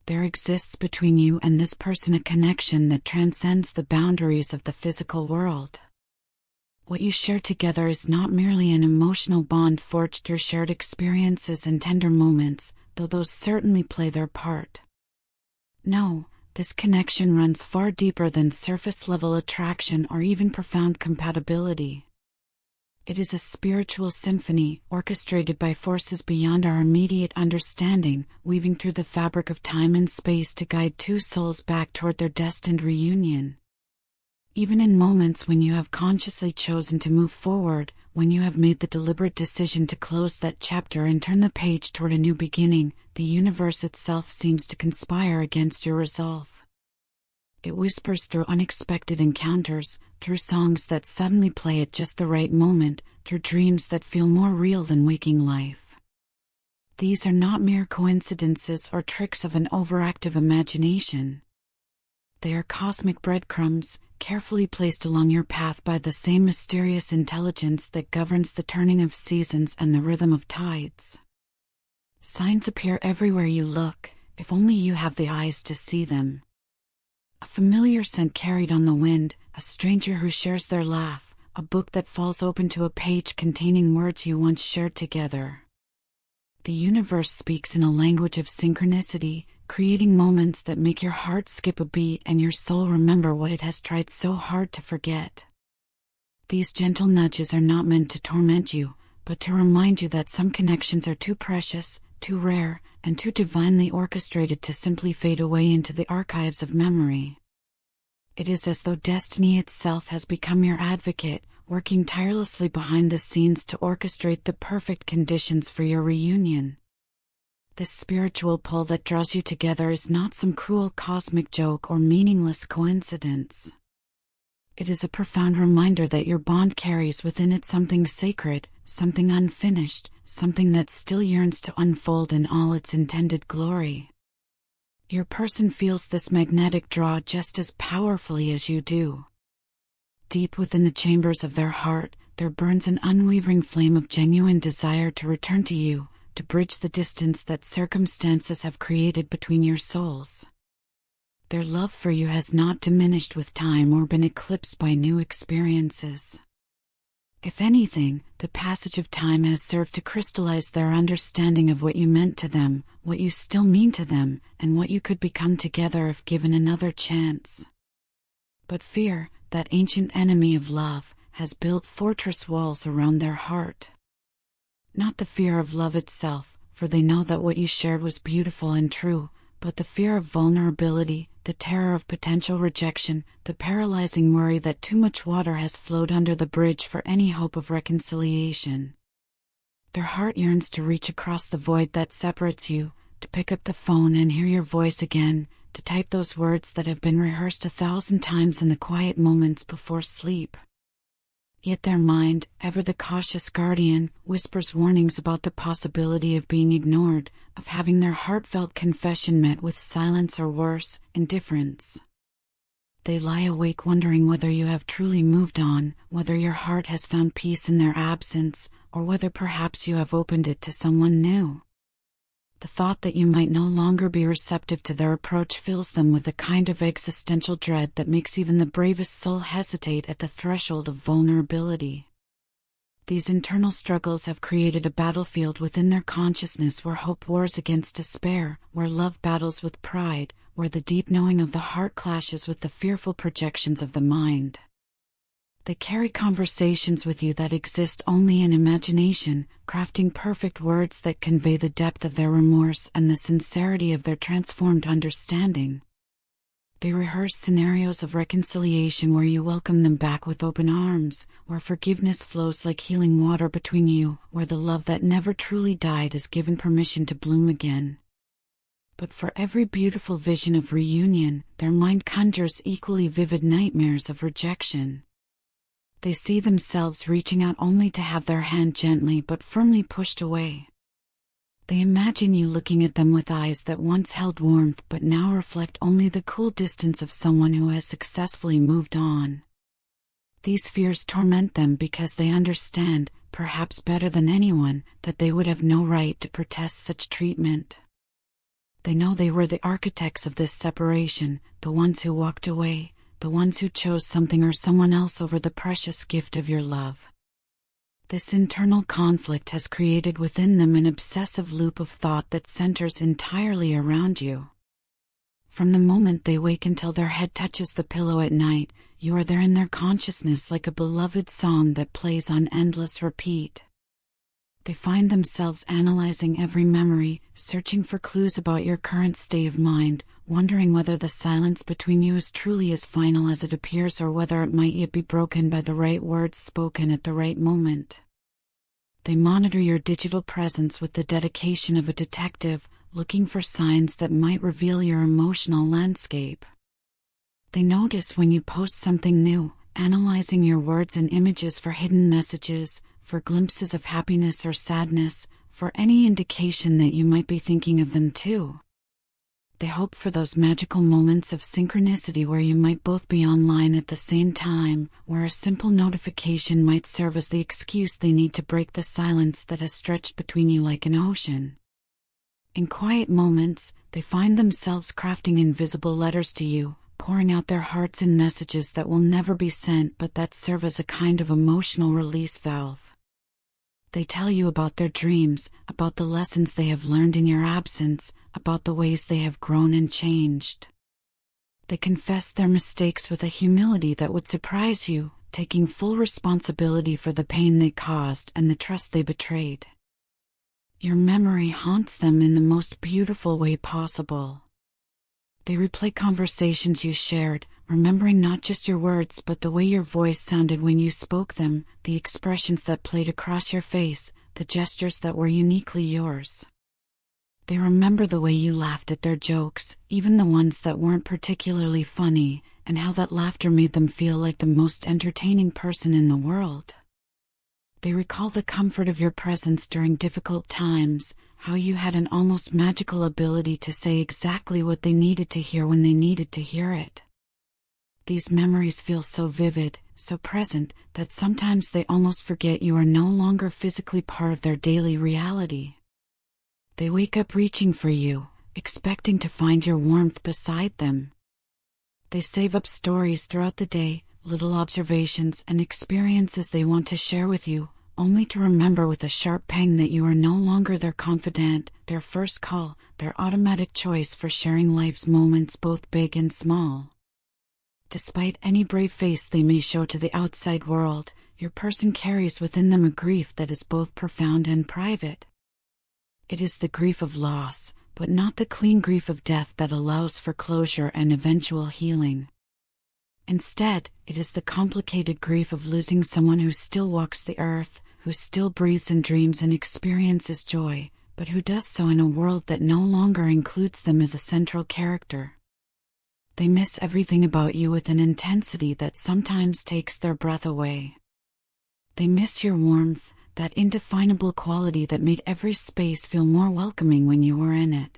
There exists between you and this person a connection that transcends the boundaries of the physical world. What you share together is not merely an emotional bond forged through shared experiences and tender moments, though those certainly play their part. No, this connection runs far deeper than surface-level attraction or even profound compatibility. It is a spiritual symphony, orchestrated by forces beyond our immediate understanding, weaving through the fabric of time and space to guide two souls back toward their destined reunion. Even in moments when you have consciously chosen to move forward, when you have made the deliberate decision to close that chapter and turn the page toward a new beginning, the universe itself seems to conspire against your resolve. It whispers through unexpected encounters, through songs that suddenly play at just the right moment, through dreams that feel more real than waking life. These are not mere coincidences or tricks of an overactive imagination. They are cosmic breadcrumbs, carefully placed along your path by the same mysterious intelligence that governs the turning of seasons and the rhythm of tides. Signs appear everywhere you look, if only you have the eyes to see them. A familiar scent carried on the wind, a stranger who shares their laugh, a book that falls open to a page containing words you once shared together. The universe speaks in a language of synchronicity, creating moments that make your heart skip a beat and your soul remember what it has tried so hard to forget. These gentle nudges are not meant to torment you, but to remind you that some connections are too precious, too rare, and too divinely orchestrated to simply fade away into the archives of memory. It is as though destiny itself has become your advocate, working tirelessly behind the scenes to orchestrate the perfect conditions for your reunion. This spiritual pull that draws you together is not some cruel cosmic joke or meaningless coincidence. It is a profound reminder that your bond carries within it something sacred, something unfinished, something that still yearns to unfold in all its intended glory. Your person feels this magnetic draw just as powerfully as you do. Deep within the chambers of their heart, there burns an unwavering flame of genuine desire to return to you, to bridge the distance that circumstances have created between your souls. Their love for you has not diminished with time or been eclipsed by new experiences. If anything, the passage of time has served to crystallize their understanding of what you meant to them, what you still mean to them, and what you could become together if given another chance. But fear, that ancient enemy of love, has built fortress walls around their heart. Not the fear of love itself, for they know that what you shared was beautiful and true, but the fear of vulnerability, the terror of potential rejection, the paralyzing worry that too much water has flowed under the bridge for any hope of reconciliation. Their heart yearns to reach across the void that separates you, to pick up the phone and hear your voice again, to type those words that have been rehearsed 1,000 times in the quiet moments before sleep. Yet their mind, ever the cautious guardian, whispers warnings about the possibility of being ignored, of having their heartfelt confession met with silence or worse, indifference. They lie awake wondering whether you have truly moved on, whether your heart has found peace in their absence, or whether perhaps you have opened it to someone new. The thought that you might no longer be receptive to their approach fills them with a kind of existential dread that makes even the bravest soul hesitate at the threshold of vulnerability. These internal struggles have created a battlefield within their consciousness where hope wars against despair, where love battles with pride, where the deep knowing of the heart clashes with the fearful projections of the mind. They carry conversations with you that exist only in imagination, crafting perfect words that convey the depth of their remorse and the sincerity of their transformed understanding. They rehearse scenarios of reconciliation where you welcome them back with open arms, where forgiveness flows like healing water between you, where the love that never truly died is given permission to bloom again. But for every beautiful vision of reunion, their mind conjures equally vivid nightmares of rejection. They see themselves reaching out only to have their hand gently but firmly pushed away. They imagine you looking at them with eyes that once held warmth but now reflect only the cool distance of someone who has successfully moved on. These fears torment them because they understand, perhaps better than anyone, that they would have no right to protest such treatment. They know they were the architects of this separation, the ones who walked away, the ones who chose something or someone else over the precious gift of your love. This internal conflict has created within them an obsessive loop of thought that centers entirely around you. From the moment they wake until their head touches the pillow at night, you are there in their consciousness like a beloved song that plays on endless repeat. They find themselves analyzing every memory, searching for clues about your current state of mind, wondering whether the silence between you is truly as final as it appears or whether it might yet be broken by the right words spoken at the right moment. They monitor your digital presence with the dedication of a detective, looking for signs that might reveal your emotional landscape. They notice when you post something new, analyzing your words and images for hidden messages, for glimpses of happiness or sadness, for any indication that you might be thinking of them too. They hope for those magical moments of synchronicity where you might both be online at the same time, where a simple notification might serve as the excuse they need to break the silence that has stretched between you like an ocean. In quiet moments, they find themselves crafting invisible letters to you, pouring out their hearts in messages that will never be sent but that serve as a kind of emotional release valve. They tell you about their dreams, about the lessons they have learned in your absence, about the ways they have grown and changed. They confess their mistakes with a humility that would surprise you, taking full responsibility for the pain they caused and the trust they betrayed. Your memory haunts them in the most beautiful way possible. They replay conversations you shared, remembering not just your words but the way your voice sounded when you spoke them, the expressions that played across your face, the gestures that were uniquely yours. They remember the way you laughed at their jokes, even the ones that weren't particularly funny, and how that laughter made them feel like the most entertaining person in the world. They recall the comfort of your presence during difficult times, how you had an almost magical ability to say exactly what they needed to hear when they needed to hear it. These memories feel so vivid, so present, that sometimes they almost forget you are no longer physically part of their daily reality. They wake up reaching for you, expecting to find your warmth beside them. They save up stories throughout the day, little observations and experiences they want to share with you, only to remember with a sharp pang that you are no longer their confidant, their first call, their automatic choice for sharing life's moments both big and small. Despite any brave face they may show to the outside world, your person carries within them a grief that is both profound and private. It is the grief of loss, but not the clean grief of death that allows for closure and eventual healing. Instead, it is the complicated grief of losing someone who still walks the earth, who still breathes and dreams and experiences joy, but who does so in a world that no longer includes them as a central character. They miss everything about you with an intensity that sometimes takes their breath away. They miss your warmth, that indefinable quality that made every space feel more welcoming when you were in it.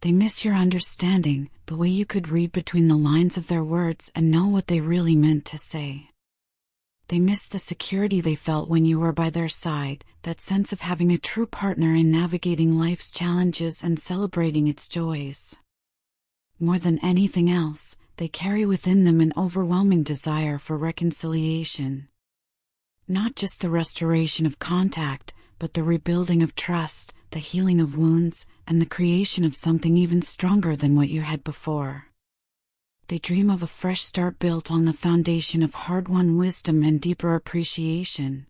They miss your understanding, the way you could read between the lines of their words and know what they really meant to say. They miss the security they felt when you were by their side, that sense of having a true partner in navigating life's challenges and celebrating its joys. More than anything else, they carry within them an overwhelming desire for reconciliation. Not just the restoration of contact, but the rebuilding of trust, the healing of wounds, and the creation of something even stronger than what you had before. They dream of a fresh start built on the foundation of hard-won wisdom and deeper appreciation.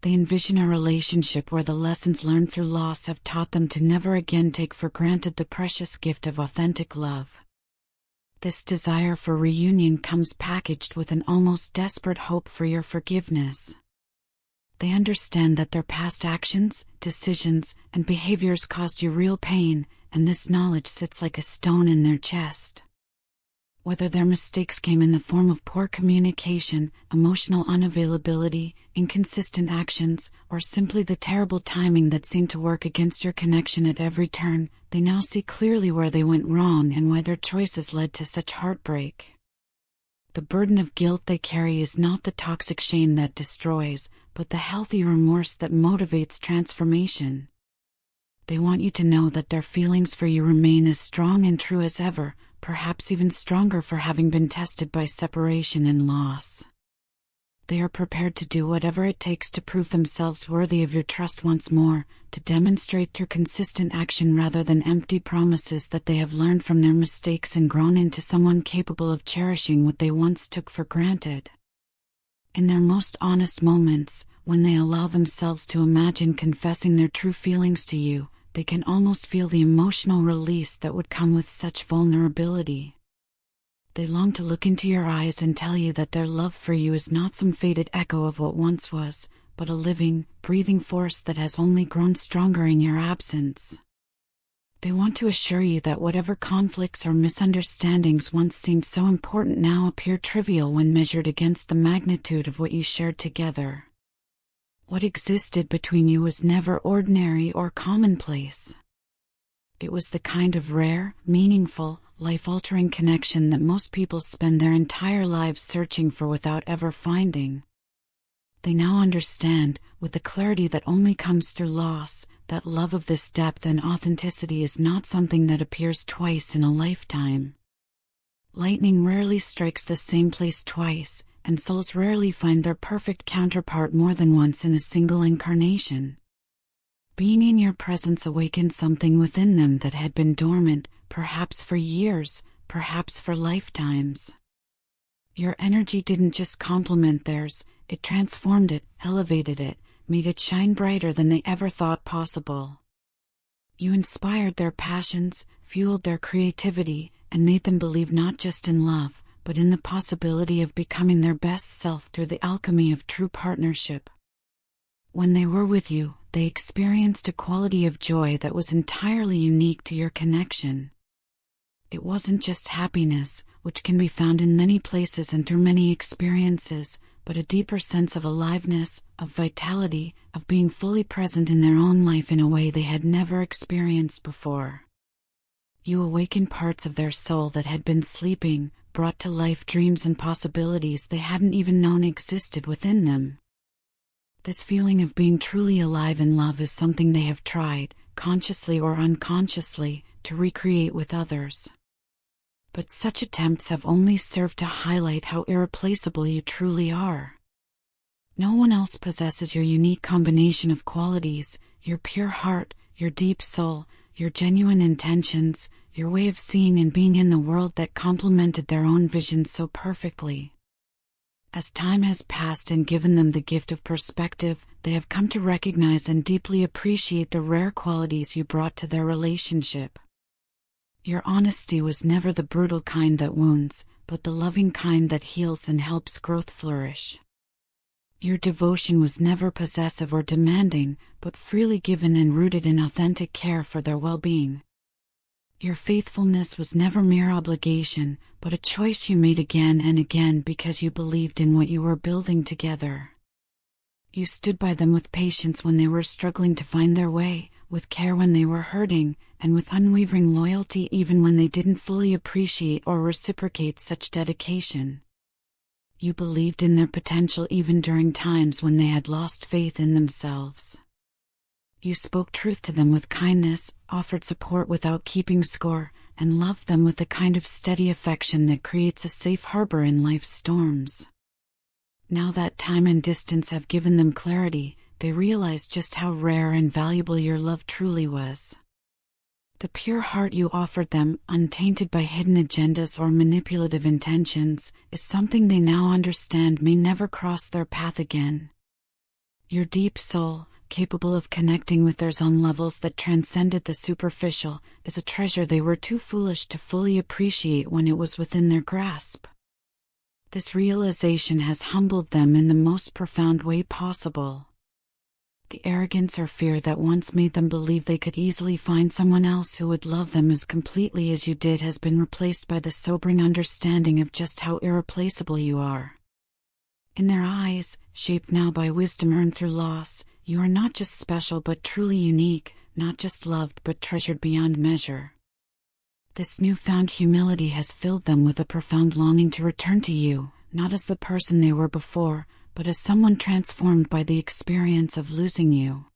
They envision a relationship where the lessons learned through loss have taught them to never again take for granted the precious gift of authentic love. This desire for reunion comes packaged with an almost desperate hope for your forgiveness. They understand that their past actions, decisions, and behaviors caused you real pain, and this knowledge sits like a stone in their chest. Whether their mistakes came in the form of poor communication, emotional unavailability, inconsistent actions, or simply the terrible timing that seemed to work against your connection at every turn, they now see clearly where they went wrong and why their choices led to such heartbreak. The burden of guilt they carry is not the toxic shame that destroys, but the healthy remorse that motivates transformation. They want you to know that their feelings for you remain as strong and true as ever, perhaps even stronger for having been tested by separation and loss. They are prepared to do whatever it takes to prove themselves worthy of your trust once more, to demonstrate through consistent action rather than empty promises that they have learned from their mistakes and grown into someone capable of cherishing what they once took for granted. In their most honest moments, when they allow themselves to imagine confessing their true feelings to you, they can almost feel the emotional release that would come with such vulnerability. They long to look into your eyes and tell you that their love for you is not some faded echo of what once was, but a living, breathing force that has only grown stronger in your absence. They want to assure you that whatever conflicts or misunderstandings once seemed so important now appear trivial when measured against the magnitude of what you shared together. What existed between you was never ordinary or commonplace. It was the kind of rare, meaningful, life-altering connection that most people spend their entire lives searching for without ever finding. They now understand, with the clarity that only comes through loss, that love of this depth and authenticity is not something that appears twice in a lifetime. Lightning rarely strikes the same place twice, and souls rarely find their perfect counterpart more than once in a single incarnation. Being in your presence awakened something within them that had been dormant, perhaps for years, perhaps for lifetimes. Your energy didn't just complement theirs, it transformed it, elevated it, made it shine brighter than they ever thought possible. You inspired their passions, fueled their creativity, and made them believe not just in love, but in the possibility of becoming their best self through the alchemy of true partnership. When they were with you, they experienced a quality of joy that was entirely unique to your connection. It wasn't just happiness, which can be found in many places and through many experiences, but a deeper sense of aliveness, of vitality, of being fully present in their own life in a way they had never experienced before. You awakened parts of their soul that had been sleeping, brought to life dreams and possibilities they hadn't even known existed within them. This feeling of being truly alive in love is something they have tried, consciously or unconsciously, to recreate with others. But such attempts have only served to highlight how irreplaceable you truly are. No one else possesses your unique combination of qualities, your pure heart, your deep soul, your genuine intentions, your way of seeing and being in the world that complemented their own visions so perfectly. As time has passed and given them the gift of perspective, they have come to recognize and deeply appreciate the rare qualities you brought to their relationship. Your honesty was never the brutal kind that wounds, but the loving kind that heals and helps growth flourish. Your devotion was never possessive or demanding, but freely given and rooted in authentic care for their well-being. Your faithfulness was never mere obligation, but a choice you made again and again because you believed in what you were building together. You stood by them with patience when they were struggling to find their way, with care when they were hurting, and with unwavering loyalty even when they didn't fully appreciate or reciprocate such dedication. You believed in their potential even during times when they had lost faith in themselves. You spoke truth to them with kindness, offered support without keeping score, and loved them with the kind of steady affection that creates a safe harbor in life's storms. Now that time and distance have given them clarity, they realize just how rare and valuable your love truly was. The pure heart you offered them, untainted by hidden agendas or manipulative intentions, is something they now understand may never cross their path again. Your deep soul, capable of connecting with theirs on levels that transcended the superficial, is a treasure they were too foolish to fully appreciate when it was within their grasp. This realization has humbled them in the most profound way possible. The arrogance or fear that once made them believe they could easily find someone else who would love them as completely as you did has been replaced by the sobering understanding of just how irreplaceable you are. In their eyes, shaped now by wisdom earned through loss, you are not just special but truly unique, not just loved but treasured beyond measure. This newfound humility has filled them with a profound longing to return to you, not as the person they were before, but as someone transformed by the experience of losing you.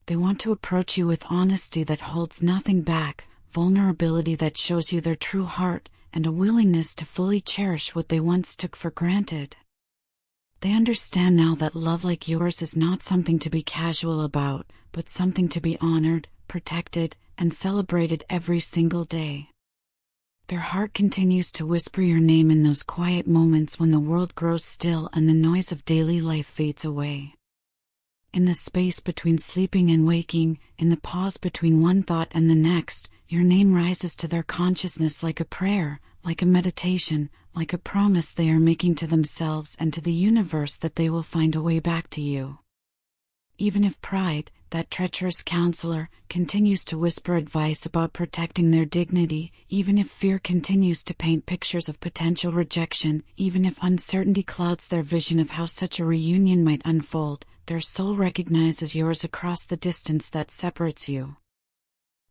They want to approach you with honesty that holds nothing back, vulnerability that shows you their true heart, and a willingness to fully cherish what they once took for granted. They understand now that love like yours is not something to be casual about, but something to be honored, protected, and celebrated every single day. Their heart continues to whisper your name in those quiet moments when the world grows still and the noise of daily life fades away. In the space between sleeping and waking, in the pause between one thought and the next, your name rises to their consciousness like a prayer, like a meditation, like a promise they are making to themselves and to the universe that they will find a way back to you. Even if pride, that treacherous counselor, continues to whisper advice about protecting their dignity, even if fear continues to paint pictures of potential rejection, even if uncertainty clouds their vision of how such a reunion might unfold, their soul recognizes yours across the distance that separates you.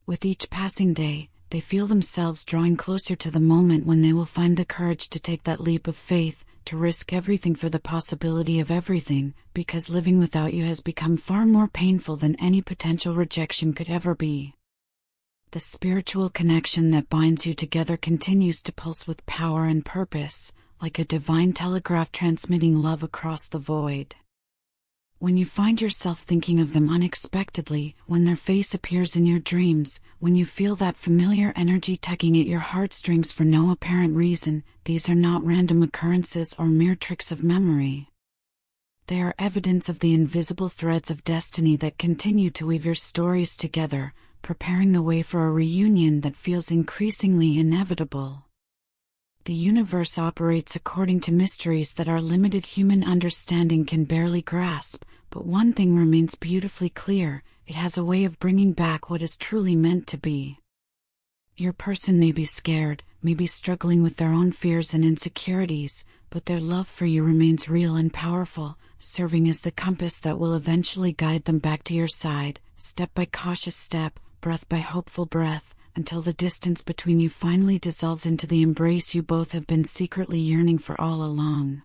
With each passing day, they feel themselves drawing closer to the moment when they will find the courage to take that leap of faith, to risk everything for the possibility of everything, because living without you has become far more painful than any potential rejection could ever be. The spiritual connection that binds you together continues to pulse with power and purpose, like a divine telegraph transmitting love across the void. When you find yourself thinking of them unexpectedly, when their face appears in your dreams, when you feel that familiar energy tugging at your heartstrings for no apparent reason, these are not random occurrences or mere tricks of memory. They are evidence of the invisible threads of destiny that continue to weave your stories together, preparing the way for a reunion that feels increasingly inevitable. The universe operates according to mysteries that our limited human understanding can barely grasp, but one thing remains beautifully clear: it has a way of bringing back what is truly meant to be. Your person may be scared, may be struggling with their own fears and insecurities, but their love for you remains real and powerful, serving as the compass that will eventually guide them back to your side, step by cautious step, breath by hopeful breath, until the distance between you finally dissolves into the embrace you both have been secretly yearning for all along.